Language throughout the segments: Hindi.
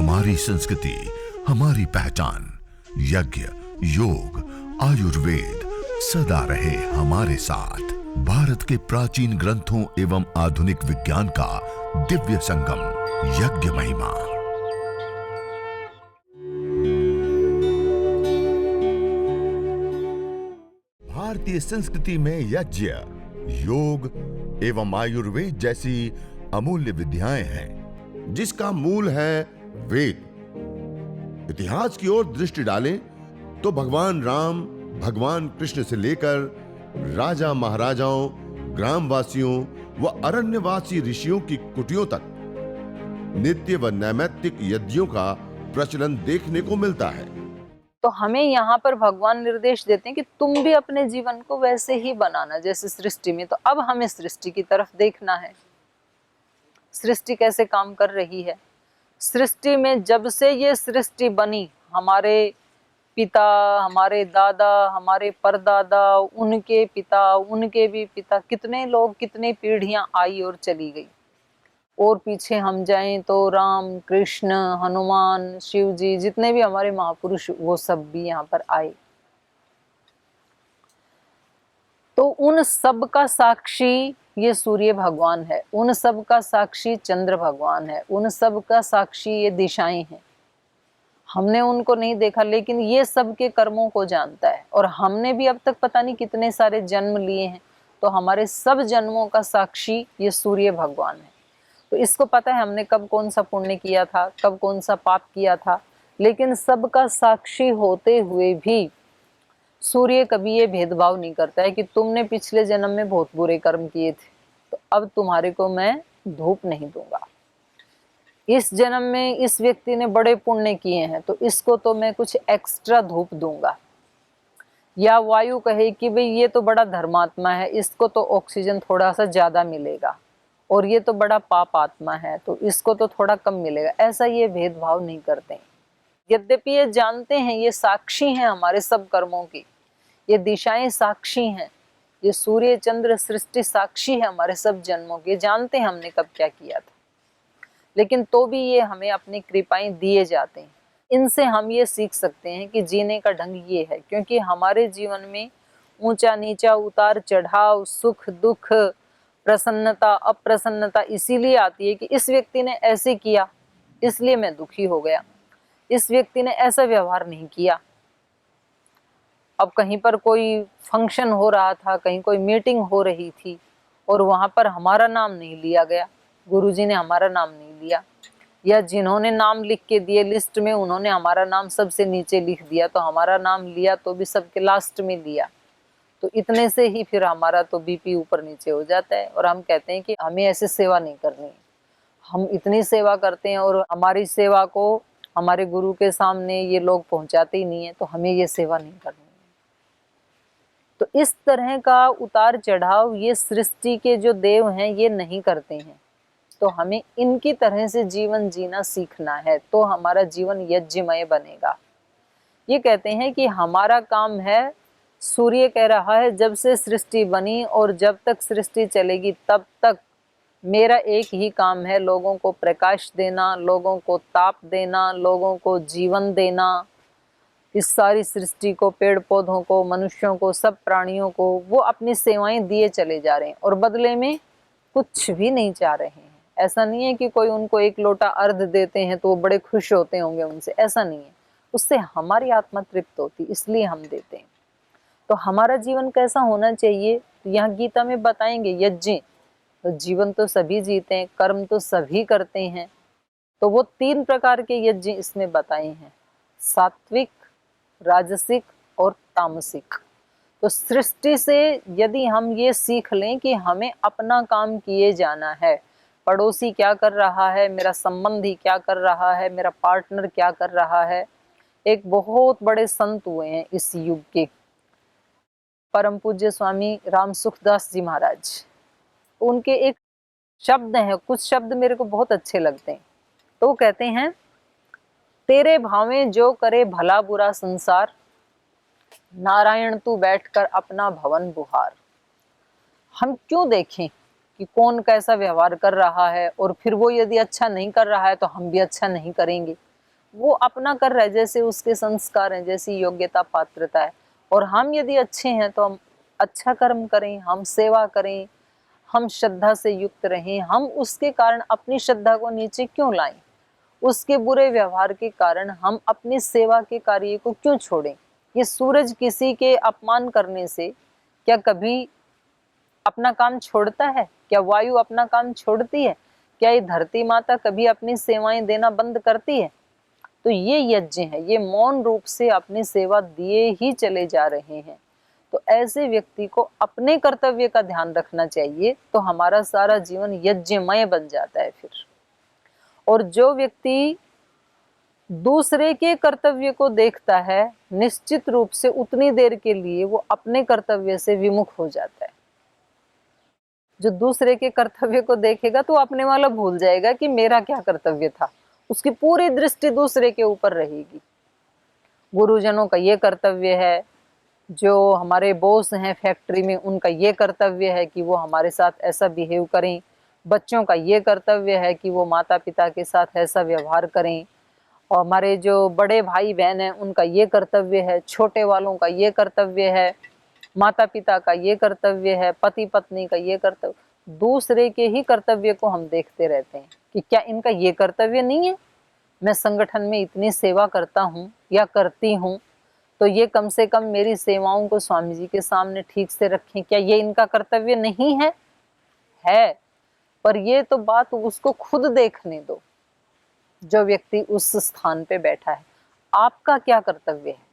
हमारी संस्कृति, हमारी पहचान। यज्ञ, योग, आयुर्वेद सदा रहे हमारे साथ। भारत के प्राचीन ग्रंथों एवं आधुनिक विज्ञान का दिव्य संगम, यज्ञ महिमा। भारतीय संस्कृति में यज्ञ, योग एवं आयुर्वेद जैसी अमूल्य विद्याएं हैं, जिसका मूल है वेद। इतिहास की ओर दृष्टि डालें तो भगवान राम, भगवान कृष्ण से लेकर राजा महाराजाओं, ग्रामवासियों व अरण्यवासी ऋषियों की कुटियों तक नित्य व नैमित्तिक यज्ञों का प्रचलन देखने को मिलता है। तो हमें यहाँ पर भगवान निर्देश देते हैं कि तुम भी अपने जीवन को वैसे ही बनाना जैसे सृष्टि में। तो अब हमें सृष्टि की तरफ देखना है, सृष्टि कैसे काम कर रही है। सृष्टि में जब से ये सृष्टि बनी, हमारे पिता, हमारे दादा, हमारे परदादा, उनके पिता, उनके भी पिता, कितने लोग, कितनी पीढ़ियां आई और चली गई। और पीछे हम जाएं तो राम, कृष्ण, हनुमान, शिव जी, जितने भी हमारे महापुरुष, वो सब भी यहाँ पर आए। तो उन सब का साक्षी ये सूर्य भगवान है, उन सब का साक्षी चंद्र भगवान है, उन सब का साक्षी ये दिशाएं हैं। हमने उनको नहीं देखा, लेकिन ये सब के कर्मों को जानता है। और हमने भी अब तक पता नहीं कितने सारे जन्म लिए हैं, तो हमारे सब जन्मों का साक्षी ये सूर्य भगवान है। तो इसको पता है हमने कब कौन सा पुण्य किया था, कब कौन सा पाप किया था। लेकिन सबका साक्षी होते हुए भी सूर्य कभी ये भेदभाव नहीं करता है कि तुमने पिछले जन्म में बहुत बुरे कर्म किए थे, तो अब तुम्हारे को मैं धूप नहीं दूंगा। इस जन्म में इस व्यक्ति ने बड़े पुण्य किए हैं, तो इसको तो मैं कुछ एक्स्ट्रा धूप दूंगा। या वायु कहे कि भाई ये तो बड़ा धर्मात्मा है, इसको तो ऑक्सीजन थोड़ा सा ज्यादा मिलेगा, और ये तो बड़ा पाप आत्मा है, तो इसको तो थोड़ा कम मिलेगा। ऐसा ये भेदभाव नहीं करते। यद्यपि ये जानते हैं, ये साक्षी हैं हमारे सब कर्मों की, ये दिशाएं साक्षी हैं, ये सूर्य चंद्र सृष्टि साक्षी है हमारे सब जन्मों के। जानते हैं हमने कब क्या किया था, लेकिन तो भी ये हमें अपनी कृपाएं दिए जाते हैं। इनसे हम ये सीख सकते हैं कि जीने का ढंग ये है, क्योंकि हमारे जीवन में ऊंचा नीचा, उतार चढ़ाव, सुख दुख, प्रसन्नता अप्रसन्नता इसीलिए आती है कि इस व्यक्ति ने ऐसे किया इसलिए मैं दुखी हो गया, इस व्यक्ति ने ऐसा व्यवहार नहीं किया। अब कहीं पर कोई फंक्शन हो रहा था, कहीं कोई मीटिंग हो रही थी, और वहां पर हमारा नाम नहीं लिया गया, गुरुजी ने हमारा नाम नहीं लिया, या जिन्होंने नाम लिख के दिए लिस्ट में उन्होंने हमारा नाम सबसे नीचे लिख दिया, तो हमारा नाम लिया तो भी सबके लास्ट में लिया। तो इतने से ही फिर हमारा तो बीपी ऊपर नीचे हो जाता है, और हम कहते हैं कि हमें ऐसे सेवा नहीं करनी है। हम इतनी सेवा करते हैं और हमारी सेवा को हमारे गुरु के सामने ये लोग पहुंचाते ही नहीं है, तो हमें ये सेवा नहीं करनी है। तो इस तरह का उतार चढ़ाव ये सृष्टि के जो देव हैं ये नहीं करते हैं। तो हमें इनकी तरह से जीवन जीना सीखना है, तो हमारा जीवन यज्ञमय बनेगा। ये कहते हैं कि हमारा काम है, सूर्य कह रहा है जब से सृष्टि बनी और जब तक सृष्टि चलेगी तब तक मेरा एक ही काम है, लोगों को प्रकाश देना, लोगों को ताप देना, लोगों को जीवन देना। इस सारी सृष्टि को, पेड़ पौधों को, मनुष्यों को, सब प्राणियों को वो अपनी सेवाएं दिए चले जा रहे हैं, और बदले में कुछ भी नहीं चाह रहे हैं। ऐसा नहीं है कि कोई उनको एक लोटा अर्घ देते हैं तो वो बड़े खुश होते होंगे उनसे, ऐसा नहीं है। उससे हमारी आत्मा तृप्त होती, इसलिए हम देते हैं। तो हमारा जीवन कैसा होना चाहिए, यहाँ गीता में बताएंगे। यज्ञ तो जीवन तो सभी जीते हैं, कर्म तो सभी करते हैं, तो वो 3 प्रकार के यज्ञ इसमें बताए हैं, सात्विक, राजसिक और तामसिक। तो सृष्टि से यदि हम ये सीख लें कि हमें अपना काम किए जाना है, पड़ोसी क्या कर रहा है, मेरा संबंधी क्या कर रहा है, मेरा पार्टनर क्या कर रहा है। एक बहुत बड़े संत हुए हैं इस युग के, परम पूज्य स्वामी राम सुखदास जी महाराज। उनके एक शब्द हैं, कुछ शब्द मेरे को बहुत अच्छे लगते हैं। तो वो कहते हैं, तेरे भावें जो करे भला बुरा संसार, नारायण तू बैठकर अपना भवन बुहार। हम क्यों देखें कि कौन कैसा व्यवहार कर रहा है, और फिर वो यदि अच्छा नहीं कर रहा है तो हम भी अच्छा नहीं करेंगे। वो अपना कर रहा है, जैसे उसके संस्कार हैं, जैसी योग्यता पात्रता है। और हम यदि अच्छे हैं तो हम अच्छा कर्म करें, हम सेवा करें, हम श्रद्धा से युक्त रहें। हम उसके कारण अपनी श्रद्धा को नीचे क्यों लाएं? उसके बुरे व्यवहार के कारण हम अपनी सेवा के कार्य को क्यों छोड़ें? ये सूरज किसी के अपमान करने से क्या कभी अपना काम छोड़ता है? क्या वायु अपना काम छोड़ती है? क्या ये धरती माता कभी अपनी सेवाएं देना बंद करती है? तो ये यज्ञ है, ये मौन रूप से अपनी सेवा दिए ही चले जा रहे हैं। तो ऐसे व्यक्ति को अपने कर्तव्य का ध्यान रखना चाहिए, तो हमारा सारा जीवन यज्ञमय बन जाता है फिर। और जो व्यक्ति दूसरे के कर्तव्य को देखता है, निश्चित रूप से उतनी देर के लिए वो अपने कर्तव्य से विमुख हो जाता है। जो दूसरे के कर्तव्य को देखेगा तो अपने वाला भूल जाएगा कि मेरा क्या कर्तव्य था। उसकी पूरी दृष्टि दूसरे के ऊपर रहेगी। गुरुजनों का ये कर्तव्य है, जो हमारे बॉस हैं फैक्ट्री में उनका ये कर्तव्य है कि वो हमारे साथ ऐसा बिहेव करें, बच्चों का ये कर्तव्य है कि वो माता पिता के साथ ऐसा व्यवहार करें, और हमारे जो बड़े भाई बहन हैं उनका ये कर्तव्य है, छोटे वालों का ये कर्तव्य है, माता पिता का ये कर्तव्य है, पति पत्नी का ये कर्तव्य। दूसरे के ही कर्तव्य को हम देखते रहते हैं कि क्या इनका ये कर्तव्य नहीं है? मैं संगठन में इतनी सेवा करता हूँ या करती हूँ, तो ये कम से कम मेरी सेवाओं को स्वामी जी के सामने ठीक से रखें। क्या ये इनका कर्तव्य नहीं है? है, पर ये तो बात उसको खुद देखने दो, जो व्यक्ति उस स्थान पे बैठा है। आपका क्या कर्तव्य है?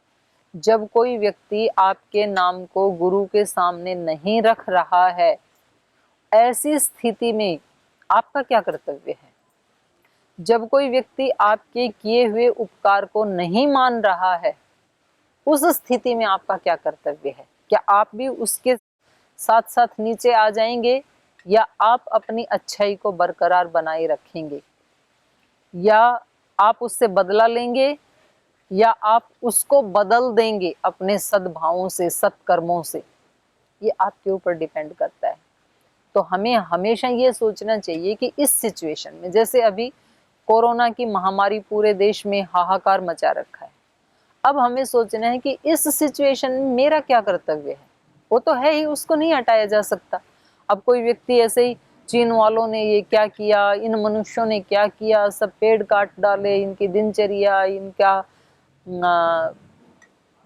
जब कोई व्यक्ति आपके नाम को गुरु के सामने नहीं रख रहा है, ऐसी स्थिति में आपका क्या कर्तव्य है? जब कोई व्यक्ति आपके किए हुए उपकार को नहीं मान रहा है, उस स्थिति में आपका क्या कर्तव्य है? क्या आप भी उसके साथ साथ नीचे आ जाएंगे, या आप अपनी अच्छाई को बरकरार बनाए रखेंगे, या आप उससे बदला लेंगे, या आप उसको बदल देंगे अपने सद्भावों से, सत्कर्मों से? ये आपके ऊपर डिपेंड करता है। तो हमें हमेशा ये सोचना चाहिए कि इस सिचुएशन में, जैसे अभी कोरोना की महामारी पूरे देश में हाहाकार मचा रखा है, अब हमें सोचना है कि इस सिचुएशन में मेरा क्या कर्तव्य है। वो तो है ही, उसको नहीं हटाया जा सकता। अब कोई व्यक्ति ऐसे ही, चीन वालों ने ये क्या किया, इन मनुष्यों ने क्या किया, सब पेड़ काट डाले, इनकी दिनचर्या, इनका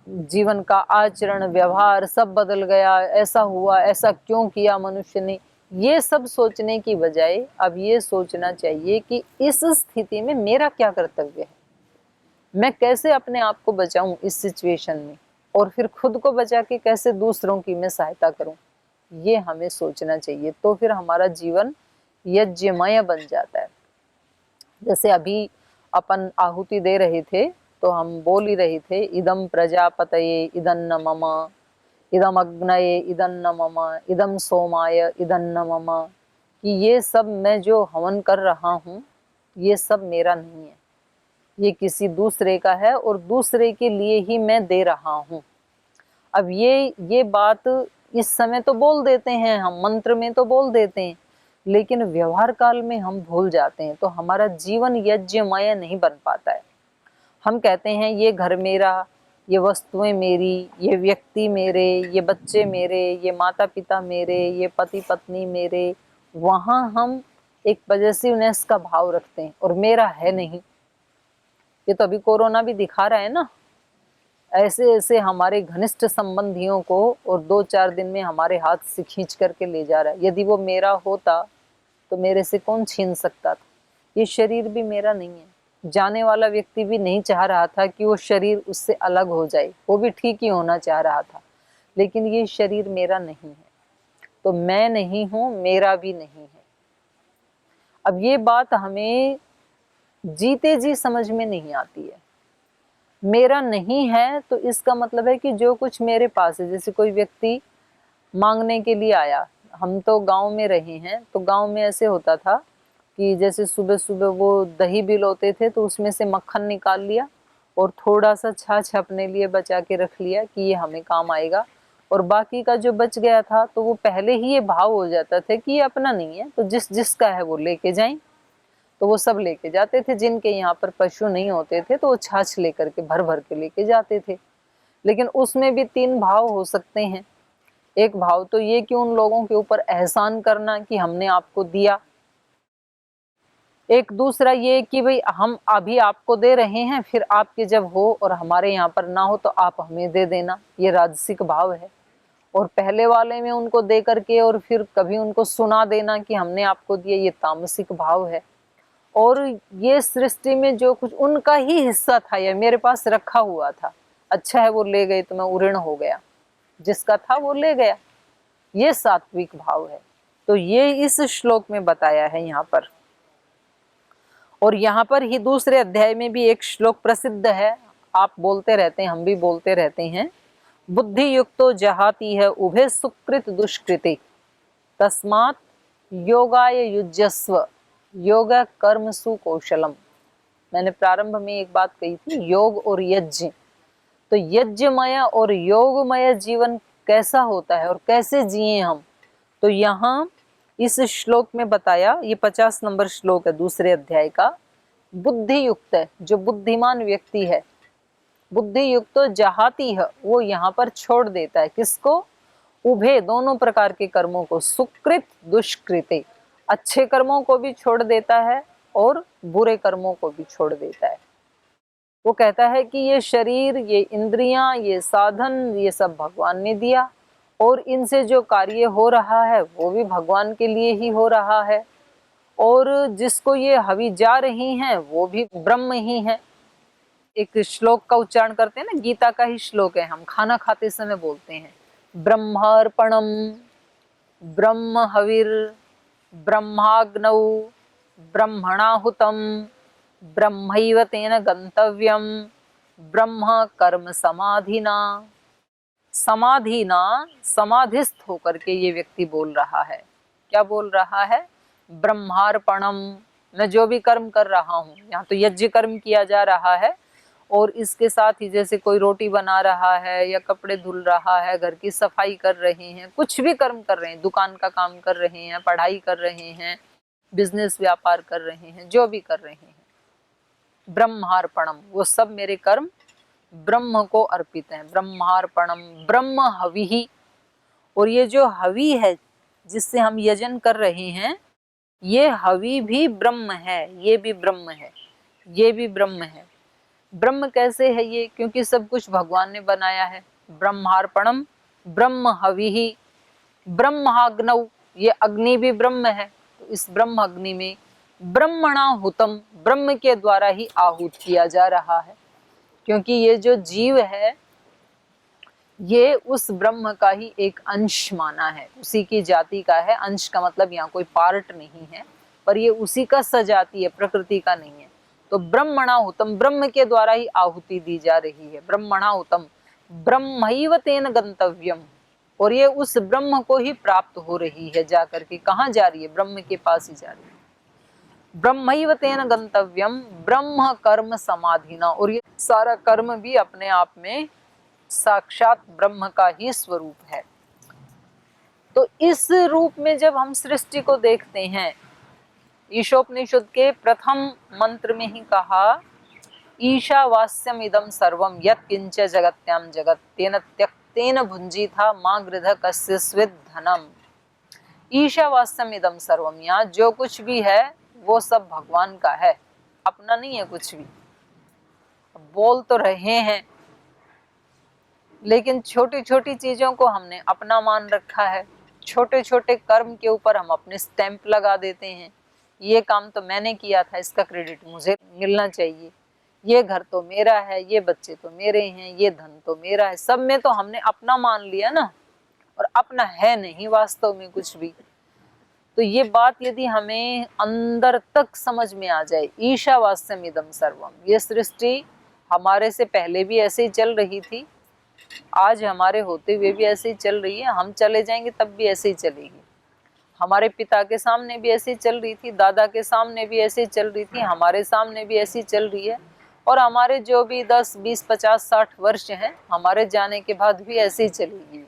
जीवन का आचरण व्यवहार सब बदल गया, ऐसा हुआ, ऐसा क्यों किया मनुष्य ने, ये सब सोचने की बजाय अब ये सोचना चाहिए कि इस स्थिति में मेरा क्या कर्तव्य है, मैं कैसे अपने आप को बचाऊं इस सिचुएशन में, और फिर खुद को बचा के कैसे दूसरों की मैं सहायता करूं। ये हमें सोचना चाहिए, तो फिर हमारा जीवन यज्ञमय बन जाता है। जैसे अभी अपन आहुति दे रहे थे तो हम बोल ही रहे थे, इदम प्रजापतये इदन्न मम, इदम अग्नये इदन्न मम, इदम सोमाय इदन्न मम, कि ये सब मैं जो हवन कर रहा हूँ ये सब मेरा नहीं है, ये किसी दूसरे का है और दूसरे के लिए ही मैं दे रहा हूँ। अब ये बात इस समय तो बोल देते हैं हम, मंत्र में तो बोल देते हैं, लेकिन व्यवहार काल में हम भूल जाते हैं, तो हमारा जीवन यज्ञमय नहीं बन पाता है। हम कहते हैं ये घर मेरा, ये वस्तुएं मेरी, ये व्यक्ति मेरे, ये बच्चे मेरे, ये माता पिता मेरे, ये पति पत्नी मेरे, वहाँ हम एक पॉजेसिवनेस का भाव रखते हैं और मेरा है नहीं। ये तो अभी कोरोना भी दिखा रहा है ना, ऐसे ऐसे हमारे घनिष्ठ संबंधियों को और 2-4 दिन में हमारे हाथ से खींच करके ले जा रहा है। यदि वो मेरा होता तो मेरे से कौन छीन सकता था? ये शरीर भी मेरा नहीं है। जाने वाला व्यक्ति भी नहीं चाह रहा था कि वो शरीर उससे अलग हो जाए, वो भी ठीक ही होना चाह रहा था, लेकिन ये शरीर मेरा नहीं है, तो मैं नहीं हूँ, मेरा भी नहीं है। अब ये बात हमें जीते जी समझ में नहीं आती है। मेरा नहीं है तो इसका मतलब है कि जो कुछ मेरे पास है, जैसे कोई व्यक्ति मांगने के लिए आया, हम तो गांव में रहे हैं, तो गांव में ऐसे होता था कि जैसे सुबह सुबह वो दही बिलोते थे तो उसमें से मक्खन निकाल लिया और थोड़ा सा छाछ अपने लिए बचा के रख लिया कि ये हमें काम आएगा, और बाकी का जो बच गया था तो वो पहले ही ये भाव हो जाता था कि ये अपना नहीं है, तो जिस जिसका है वो लेके जाएं। तो वो सब लेके जाते थे। जिनके यहाँ पर पशु नहीं होते थे तो वो छाछ लेकर के भर भर के लेके जाते थे। लेकिन उसमें भी 3 भाव हो सकते हैं। एक भाव तो ये कि उन लोगों के ऊपर एहसान करना कि हमने आपको दिया। एक दूसरा ये कि भाई हम अभी आपको दे रहे हैं, फिर आपके जब हो और हमारे यहाँ पर ना हो तो आप हमें दे देना, ये राजसिक भाव है। और पहले वाले में उनको दे करके और फिर कभी उनको सुना देना कि हमने आपको दिया, ये तामसिक भाव है। और ये सृष्टि में जो कुछ उनका ही हिस्सा था, ये मेरे पास रखा हुआ था, अच्छा है वो ले गए तो मैं ऋण हो गया, जिसका था वो ले गया, ये सात्विक भाव है। तो ये इस श्लोक में बताया है यहाँ पर। और यहाँ पर ही दूसरे अध्याय में भी एक श्लोक प्रसिद्ध है, आप बोलते रहते हैं, हम भी बोलते रहते हैं, बुद्धि युक्तो जहाती है उभे सुकृत दुष्कृति तस्मात् योगाय युज्यस्व योग कर्म सुकौशलम। मैंने प्रारंभ में एक बात कही थी, योग और यज्ञ। तो यज्ञमय और योगमय जीवन कैसा होता है और कैसे जिए हम, तो यहाँ इस श्लोक में बताया। ये 50 नंबर श्लोक है दूसरे अध्याय का। बुद्धि युक्त है, जो बुद्धिमान व्यक्ति है, बुद्धि युक्त जहाती है, वो यहाँ पर छोड़ देता है किसको, उभे दोनों प्रकार के कर्मों को, सुकृत दुष्कृते, अच्छे कर्मों को भी छोड़ देता है और बुरे कर्मों को भी छोड़ देता है। वो कहता है कि ये शरीर, ये इंद्रियां, ये साधन, ये सब भगवान ने दिया और इनसे जो कार्य हो रहा है वो भी भगवान के लिए ही हो रहा है, और जिसको ये हवि जा रही हैं वो भी ब्रह्म ही है। एक श्लोक का उच्चारण करते हैं ना, गीता का ही श्लोक है, हम खाना खाते समय बोलते हैं, ब्रह्मार्पणम ब्रह्म हविर ब्रह्माग्नौ ब्रह्मणाहुतम ब्रह्मैव तेन गंतव्यम ब्रह्म कर्म समाधिना। समाधिना, समाधिस्थ होकर के ये व्यक्ति बोल रहा है। क्या बोल रहा है, ब्रह्मार्पणम, मैं जो भी कर्म कर रहा हूँ, यहाँ तो यज्ञ कर्म किया जा रहा है, और इसके साथ ही जैसे कोई रोटी बना रहा है या कपड़े धुल रहा है, घर की सफाई कर रहे हैं, कुछ भी कर्म कर रहे हैं, दुकान का काम कर रहे हैं, पढ़ाई कर रहे हैं, बिजनेस व्यापार कर रहे हैं, जो भी कर रहे हैं, ब्रह्मार्पणम, वो सब मेरे कर्म ब्रह्म को अर्पित हैं। ब्रह्मार्पणम ब्रह्म हविहि, और ये जो हवि है जिससे हम यजन कर रहे हैं, ये हवि भी ब्रह्म है, ये भी ब्रह्म है, ये भी ब्रह्म है। ब्रह्म कैसे है ये, क्योंकि सब कुछ भगवान ने बनाया है। ब्रह्मार्पणम ब्रह्म हविहि ब्रह्माग्नौ, ये अग्नि भी ब्रह्म है, तो इस ब्रह्म अग्नि में ब्रह्मणाहुतम, ब्रह्म के द्वारा ही आहूत किया जा रहा है, क्योंकि ये जो जीव है ये उस ब्रह्म का ही एक अंश माना है, उसी की जाति का है। अंश का मतलब यहाँ कोई पार्ट नहीं है, पर ये उसी का सजाति है, प्रकृति का नहीं है। तो ब्रह्मणाहुतम, ब्रह्म के द्वारा ही आहुति दी जा रही है। ब्रह्मणाहुतम ब्रह्मैव तेन गंतव्यम, और ये उस ब्रह्म को ही प्राप्त हो रही है, जाकर के कहाँ जा रही है, ब्रह्म के पास ही जा रही है। ब्रह्मैव तेन गंतव्यम ब्रह्म कर्म समाधिना, और ये सारा कर्म भी अपने आप में साक्षात ब्रह्म का ही स्वरूप है। तो इस रूप में जब हम सृष्टि को देखते हैं, ईशोपनिषद के प्रथम मंत्र में ही कहा, ईशावास्यम इदम सर्वम यत् किंच जगत्याम जगत तेन त्यक्तेन भुंजीथा मां गृध कस्य स्विद धनम। ईशावास्यम इदम सर्वम, यहाँ जो कुछ भी है वो सब भगवान का है, अपना नहीं है कुछ भी। बोल तो रहे हैं लेकिन छोटी छोटी चीजों को हमने अपना मान रखा है, छोटे छोटे कर्म के ऊपर हम अपने स्टैंप लगा देते हैं, ये काम तो मैंने किया था, इसका क्रेडिट मुझे मिलना चाहिए, ये घर तो मेरा है, ये बच्चे तो मेरे हैं, ये धन तो मेरा है, सब में तो हमने अपना मान लिया ना, और अपना है नहीं वास्तव में कुछ भी। तो ये बात यदि हमें अंदर तक समझ में आ जाए, ईशावास्यम इदम सर्वम, ये सृष्टि हमारे से पहले भी ऐसे ही चल रही थी, आज हमारे होते हुए भी ऐसे ही चल रही है, हम चले जाएंगे तब भी ऐसे ही चलेगी। हमारे पिता के सामने भी ऐसे ही चल रही थी, दादा के सामने भी ऐसे ही चल रही थी, हमारे सामने भी ऐसी चल रही है, और हमारे जो भी 10, 20, 50, 60 वर्ष हैं, हमारे जाने के बाद भी ऐसे ही चलेगी।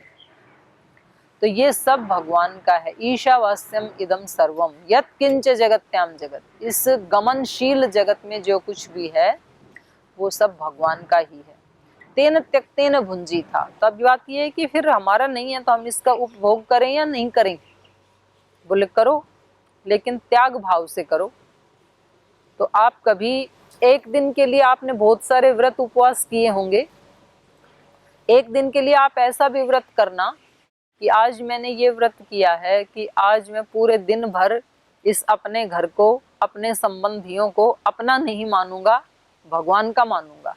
तो ये सब भगवान का है। ईशावास्यम इदम सर्वम यत् किंच जगत्याम जगत, इस गमनशील जगत में जो कुछ भी है वो सब भगवान का ही है। तेन त्यक्तेन भुंजी था। तो अब बात ये है कि फिर हमारा नहीं है तो हम इसका उपभोग करें या नहीं करें। बोले करो, लेकिन त्याग भाव से करो। तो आप कभी एक दिन के लिए आपने बहुत सारे व्रत उपवास किए होंगे, एक दिन के लिए आप ऐसा भी व्रत करना कि आज मैंने ये व्रत किया है कि आज मैं पूरे दिन भर इस अपने घर को, अपने संबंधियों को अपना नहीं मानूंगा, भगवान का मानूंगा।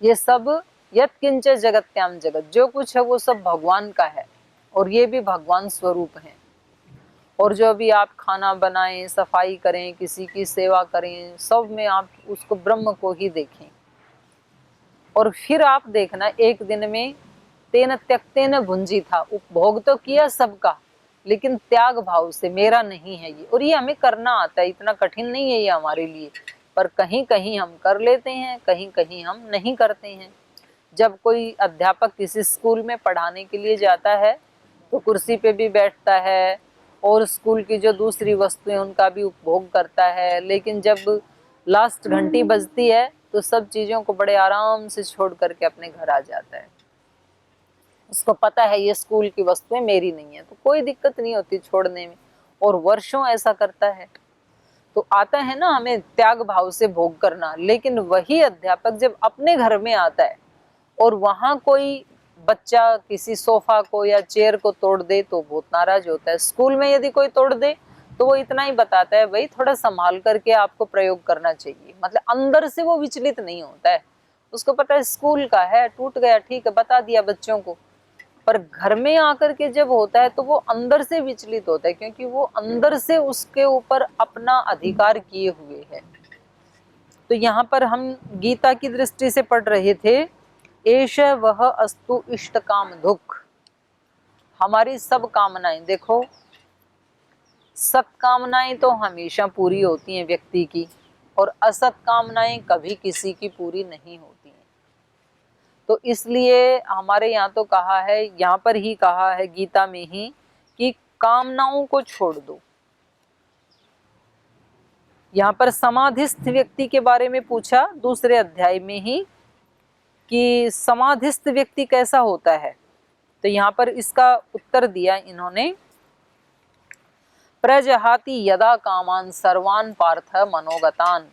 ये सब यत्किंच जगत्याम जगत, जो कुछ है वो सब भगवान का है और ये भी भगवान स्वरूप है। और जो भी आप खाना बनाएं, सफाई करें, किसी की सेवा करें, सब में आप उसको ब्रह्म को ही देखें। और फिर आप देखना एक दिन में तेन त्यक्तेन भुंजी था, उपभोग तो किया सबका, लेकिन त्याग भाव से मेरा नहीं है ये। और ये हमें करना आता है, इतना कठिन नहीं है ये हमारे लिए, पर कहीं कहीं हम कर लेते हैं, कहीं कहीं हम नहीं करते हैं। जब कोई अध्यापक किसी स्कूल में पढ़ाने के लिए जाता है तो कुर्सी पे भी बैठता है और स्कूल की जो दूसरी वस्तुएं उनका भी उपभोग करता है, लेकिन जब लास्ट घंटी बजती है तो सब चीज़ों को बड़े आराम से छोड़ करके अपने घर आ जाता है। उसको पता है ये स्कूल की वस्तुएं मेरी नहीं है, तो कोई दिक्कत नहीं होती छोड़ने में, और वर्षों ऐसा करता है। तो आता है ना हमें त्याग भाव से भोग करना। लेकिन वही अध्यापक जब अपने घर में आता है और वहां कोई बच्चा किसी सोफा को या चेयर को तोड़ दे तो बहुत नाराज होता है। स्कूल में यदि कोई तोड़ दे तो वो इतना ही बताता है, भाई थोड़ा संभाल करके आपको प्रयोग करना चाहिए। मतलब अंदर से वो विचलित नहीं होता है, उसको पता है स्कूल का है, टूट गया ठीक है, बता दिया बच्चों को। पर घर में आकर के जब होता है तो वो अंदर से विचलित होता है, क्योंकि वो अंदर से उसके ऊपर अपना अधिकार किए हुए है। तो यहाँ पर हम गीता की दृष्टि से पढ़ रहे थे, एष वह अस्तु इष्ट काम दुख। हमारी सब कामनाएं, देखो सत कामनाएं तो हमेशा पूरी होती हैं व्यक्ति की, और असत कामनाएं कभी किसी की पूरी नहीं होती हैं। तो इसलिए हमारे यहाँ तो कहा है, यहाँ पर ही कहा है गीता में ही कि कामनाओं को छोड़ दो। यहाँ पर समाधिस्थ व्यक्ति के बारे में पूछा दूसरे अध्याय में ही कि समाधिस्थ व्यक्ति कैसा होता है। तो यहाँ पर इसका उत्तर दिया इन्होंने, प्रजहाति यदा कामान सर्वान पार्थ मनोगतान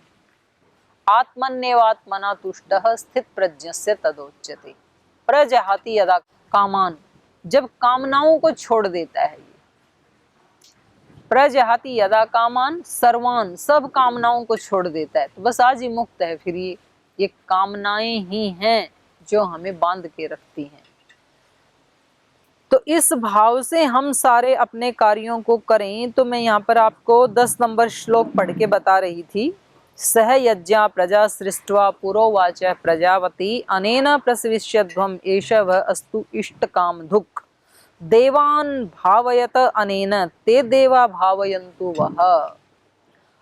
आत्मन्येवात्मना तुष्टः स्थित प्रज्ञस्य तदोच्यते। प्रजहाति यदा कामान, जब कामनाओं को छोड़ देता है। प्रजहाति यदा कामान सर्वान, सब कामनाओं को छोड़ देता है, तो बस आज ही मुक्त है। फिर ये कामनाएं ही हैं जो हमें बांध के रखती हैं। तो इस भाव से हम सारे अपने कार्यों को करें। तो मैं यहाँ पर आपको 10 नंबर श्लोक पढ़ के बता रही थी। सह यज्ञा प्रजा सृष्ट्वा पुरोवाच प्रजावती अनेन प्रसविष्यध्वम एष वह अस्तु इष्ट काम दुख देवान भावयत अनेन ते देवा भावयन्तु वह।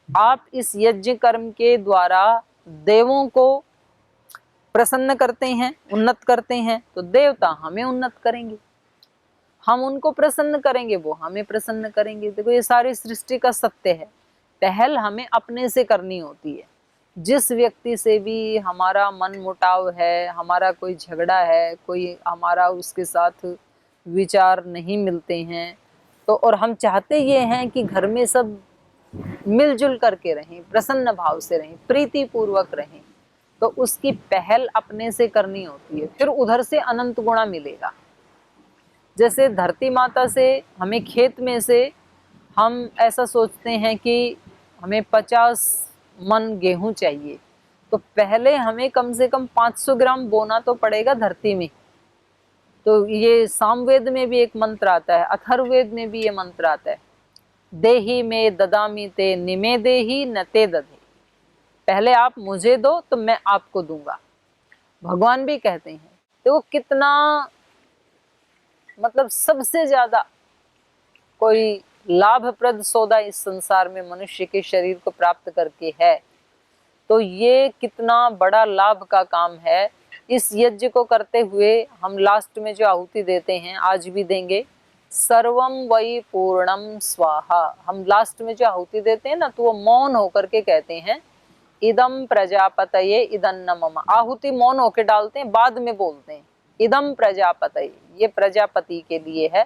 आप इस यज्ञ कर्म के द्वारा देवों को प्रसन्न करते हैं, उन्नत करते हैं, तो देवता हमें उन्नत करेंगे, हम उनको प्रसन्न करेंगे, वो हमें प्रसन्न करेंगे। देखो ये सारी सृष्टि का सत्य है। पहल हमें अपने से करनी होती है। जिस व्यक्ति से भी हमारा मन मुटाव है, हमारा कोई झगड़ा है, कोई हमारा उसके साथ विचार नहीं मिलते हैं, तो और हम चाहते ये हैं कि घर में सब मिलजुल करके रहें, प्रसन्न भाव से रहें, प्रीति पूर्वक रहें, तो उसकी पहल अपने से करनी होती है। फिर उधर से अनंत गुणा मिलेगा। जैसे धरती माता से हमें खेत में से हम ऐसा सोचते हैं कि हमें 50 मन गेहूं चाहिए, तो पहले हमें कम से कम 500 ग्राम बोना तो पड़ेगा धरती में। तो ये सामवेद में भी एक मंत्र आता है, अथर्ववेद में भी ये मंत्र आता है, देहि में ददामी ते निमे देहि न ते दधे। पहले आप मुझे दो तो मैं आपको दूंगा। भगवान भी कहते हैं। तो वो कितना, मतलब सबसे ज्यादा कोई लाभप्रद सौदा इस संसार में मनुष्य के शरीर को प्राप्त करके है, तो ये कितना बड़ा लाभ का काम है। इस यज्ञ को करते हुए हम लास्ट में जो आहुति देते हैं, आज भी देंगे, सर्वम वै पूर्णम स्वाहा। हम लास्ट में जो आहुति देते हैं ना, तो वो मौन होकर के कहते हैं इदम प्रजापतये इदन्न मम। आहुति मौन होकर डालते हैं, बाद में बोलते हैं इदम प्रजापतये, ये प्रजापति के लिए है।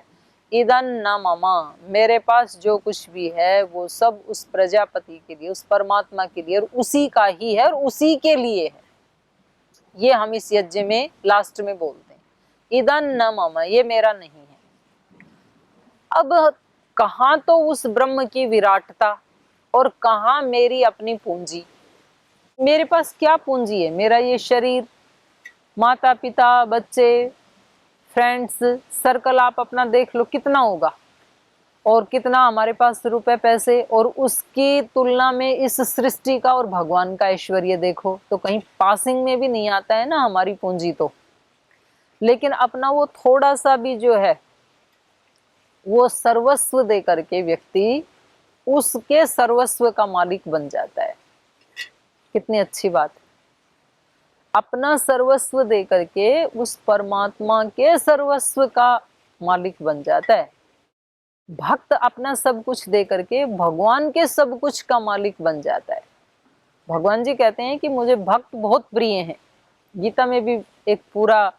इदन्न मम, मेरे पास जो कुछ भी है वो सब उस प्रजापति के लिए, उस परमात्मा के लिए, और उसी का ही है और उसी के लिए है। ये हम इस यज्ञ में लास्ट में बोलते हैं, इदन्न मम, ये मेरा नहीं है। अब कहाँ तो उस ब्रह्म की विराटता और कहाँ मेरी अपनी पूंजी। मेरे पास क्या पूंजी है? मेरा ये शरीर, माता पिता, बच्चे, फ्रेंड्स सर्कल, आप अपना देख लो कितना होगा, और कितना हमारे पास रुपए पैसे, और उसकी तुलना में इस सृष्टि का और भगवान का ऐश्वर्य देखो तो कहीं पासिंग में भी नहीं आता है ना हमारी पूंजी तो। लेकिन अपना वो थोड़ा सा भी जो है वो सर्वस्व दे करके व्यक्ति उसके सर्वस्व का मालिक बन जाता है। कितनी अच्छी बात है। अपना सर्वस्व दे करके उस परमात्मा के सर्वस्व का मालिक बन जाता है। भक्त अपना सब कुछ दे करके भगवान के सब कुछ का मालिक बन जाता है। भगवान जी कहते हैं कि मुझे भक्त बहुत प्रिय हैं। गीता में भी एक पूरा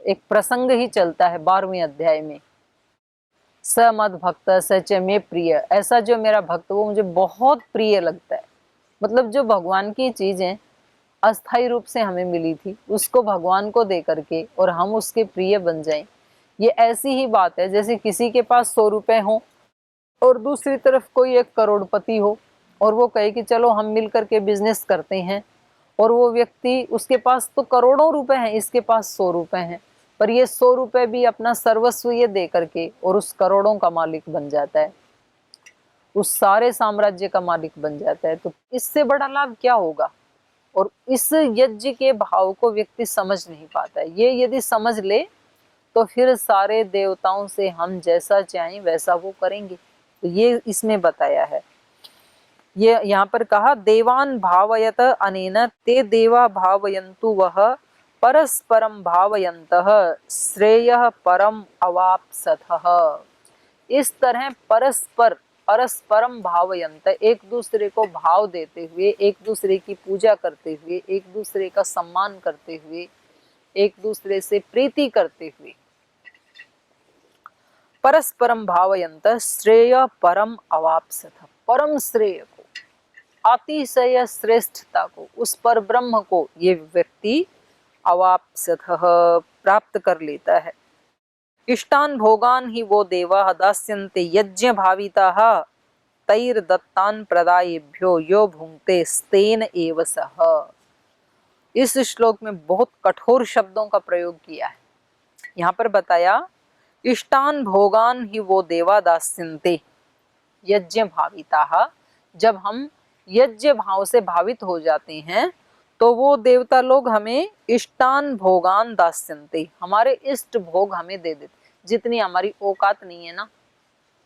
एक प्रसंग ही चलता है 12वें अध्याय में, स मद भक्त सच में प्रिय। ऐसा जो मेरा भक्त वो मुझे बहुत प्रिय लगता है। मतलब जो भगवान की चीजें अस्थायी रूप से हमें मिली थी उसको भगवान को दे करके और हम उसके प्रिय बन जाएं, ये ऐसी ही बात है जैसे किसी के पास 100 रुपए हो और दूसरी तरफ कोई एक करोड़पति हो और वो कहे कि चलो हम मिल करके बिजनेस करते हैं, और वो व्यक्ति, उसके पास तो करोड़ों रुपए हैं, इसके पास 100 रुपए हैं, पर ये 100 रुपए भी अपना सर्वस्व ये दे करके और उस करोड़ों का मालिक बन जाता है, उस सारे साम्राज्य का मालिक बन जाता है। तो इससे बड़ा लाभ क्या होगा? और इस यज्ञ के भाव को व्यक्ति समझ नहीं पाता है। ये यदि समझ ले तो फिर सारे देवताओं से हम जैसा चाहें वैसा वो करेंगे। तो ये इसमें बताया है। ये यहाँ पर कहा देवान भावयत अनेन ते देवा भावयन्तु वह परस्परम भावयन्तः श्रेयः परम अवाप्सतः। इस तरह परस्परम भावयन्त, एक दूसरे को भाव देते हुए, एक दूसरे की पूजा करते हुए, एक दूसरे का सम्मान करते हुए, एक दूसरे से प्रीति करते हुए, परस्परम भावयन्त श्रेय परम अवाप्सत, परम श्रेय को, अतिशय श्रेष्ठता को, उस पर ब्रह्म को ये व्यक्ति अवाप्सत प्राप्त कर लेता है। इष्टान भोगान ही वो देवा दास्यन्ते यज्ञ भाविताः तैर्दत्तान प्रदायेभ्यो यो भुंक्ते स्तेन एव सः। इस श्लोक में बहुत कठोर शब्दों का प्रयोग किया है। यहाँ पर बताया इष्टान भोगान ही वो देवा दास्यन्ते यज्ञ भाविताः, जब हम यज्ञ भाव से भावित हो जाते हैं तो वो देवता लोग हमें इष्टान भोगान दास्यन्ते, हमारे इष्ट भोग हमें दे देते, जितनी हमारी औकात नहीं है ना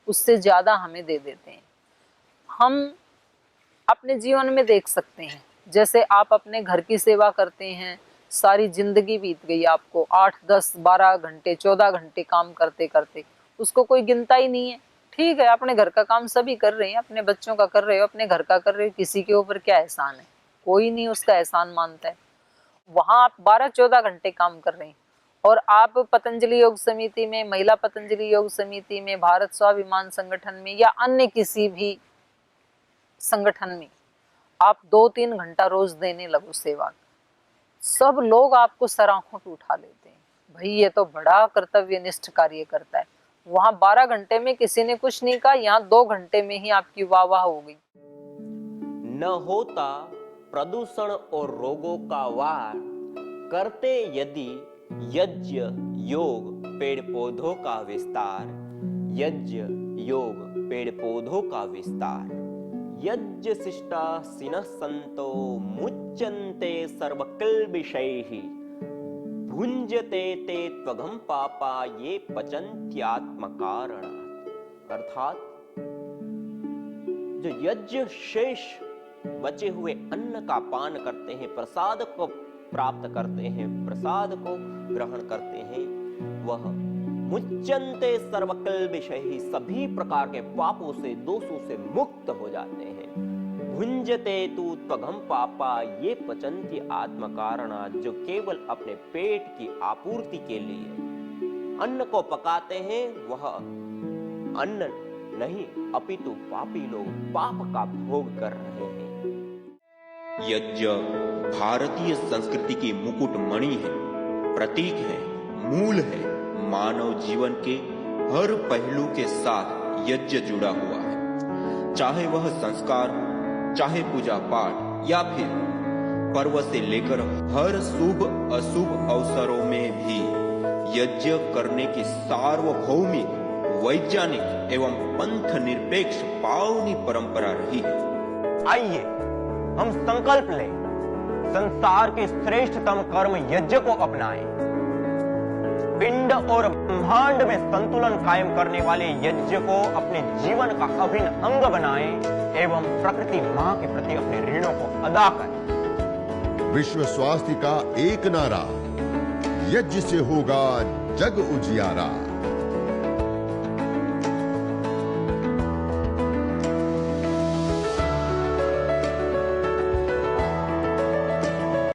उससे ज्यादा हमें दे देते हैं। हम अपने जीवन में देख सकते हैं, जैसे आप अपने घर की सेवा करते हैं, सारी जिंदगी बीत गई आपको 8, 10, 12 घंटे 14 घंटे काम करते करते, उसको कोई गिनता ही नहीं है। ठीक है, अपने घर का काम सभी कर रहे हैं, अपने बच्चों का कर रहे हो, अपने घर का कर रहे हो, किसी के ऊपर क्या एहसान है? कोई नहीं उसका एहसान मानता है। वहां आप 12-14 घंटे काम कर रहे हैं और आप पतंजलि योग समिति में, महिला पतंजलि योग समिति में, भारत स्वाभिमान संगठन में या अन्य किसी भी संगठन में आप 2-3 घंटा रोज देने लगो सेवा, सब लोग आपको सराहों पे उठा लेते हैं, भाई ये तो बड़ा कर्तव्यनिष्ठ कार्य करता है। वहां 12 घंटे में किसी ने कुछ नहीं कहा, यहाँ 2 घंटे में ही आपकी वाह वाह हो गई। न होता प्रदूषण और रोगों का वार, करते यदि यज्ञ योग पेड़ पौधों का विस्तार, यज्ञ योग पेड़ पौधों का विस्तार, यज्ञ शिष्टा सिनः संतो मुच्यन्ते सर्वकिल्बिषैः, भुंजते ते त्वघं पापा ये पचन्त्यात्मकारण। अर्थात जो यज्ञ शेष बचे हुए अन्न का पान करते हैं, प्रसाद को प्राप्त करते हैं, प्रसाद को ग्रहण करते हैं, वह मुच्यन्ते सर्वकल्पिशैः, सभी प्रकार के पापों से, दोषों से मुक्त हो जाते हैं। भुंजते तु त्वघम पापा ये पचन्ति आत्मकारणा, जो केवल अपने पेट की आपूर्ति के लिए अन्न को पकाते हैं, वह अन्न नहीं अपितु पापी लोग पाप का भोग कर रहे हैं। यज्ञ भारतीय संस्कृति की मुकुट मणि है, प्रतीक है, मूल है। मानव जीवन के हर पहलू के साथ यज्ञ जुड़ा हुआ है, चाहे वह संस्कार हो, चाहे पूजा पाठ, या फिर पर्व से लेकर हर शुभ अशुभ अवसरों में भी यज्ञ करने की सार्वभौमिक, वैज्ञानिक एवं पंथ निरपेक्ष पावनी परंपरा रही है। आइए हम संकल्प लें, संसार के श्रेष्ठतम कर्म यज्ञ को अपनाएं। पिंड और ब्रह्मांड में संतुलन कायम करने वाले यज्ञ को अपने जीवन का अभिन्न अंग बनाएं एवं प्रकृति मां के प्रति अपने ऋणों को अदा करें। विश्व स्वास्थ्य का एक नारा, यज्ञ से होगा जग उजियारा।